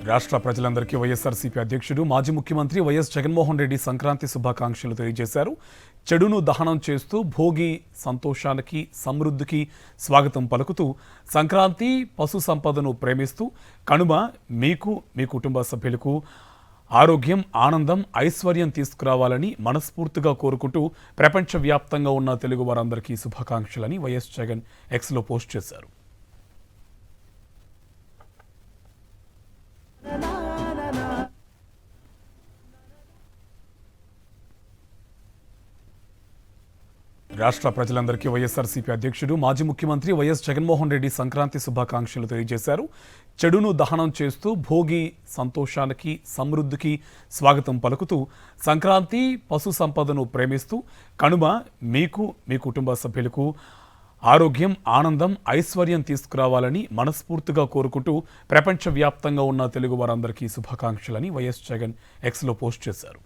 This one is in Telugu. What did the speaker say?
రాష్ట్ర ప్రజలందరికీ వైఎస్ఆర్సీపీ అధ్యక్షుడు మాజీ ముఖ్యమంత్రి వైఎస్ జగన్మోహన్ రెడ్డి సంక్రాంతి శుభాకాంక్షలు తెలియజేశారు. చెడును దహనం చేస్తూ భోగి సంతోషానికి సమృద్ధికి స్వాగతం పలుకుతూ సంక్రాంతి పశు సంపదను ప్రేమిస్తూ కనుమ మీకు మీ కుటుంబ సభ్యులకు ఆరోగ్యం ఆనందం ఐశ్వర్యం తీసుకురావాలని మనస్ఫూర్తిగా కోరుకుంటూ ప్రపంచవ్యాప్తంగా ఉన్న తెలుగు వారందరికీ శుభాకాంక్షలని వైఎస్ జగన్ ఎక్స్లో పోస్ట్ చేశారు. రాష్ట్ర ప్రజలందరికీ వైఎస్ఆర్సీపీ అధ్యక్షుడు మాజీ ముఖ్యమంత్రి వైఎస్ జగన్మోహన్ రెడ్డి సంక్రాంతి శుభాకాంక్షలు తెలియజేశారు. చెడును దహనం చేస్తూ భోగి సంతోషానికి సమృద్ధికి స్వాగతం పలుకుతూ సంక్రాంతి పశు సంపదను ప్రేమిస్తూ కనుమ మీకు మీ కుటుంబ సభ్యులకు ఆరోగ్యం ఆనందం ఐశ్వర్యం తీసుకురావాలని మనస్ఫూర్తిగా కోరుకుంటూ ప్రపంచవ్యాప్తంగా ఉన్న తెలుగు వారందరికీ శుభాకాంక్షలని వైఎస్ జగన్ ఎక్స్లో పోస్ట్ చేశారు.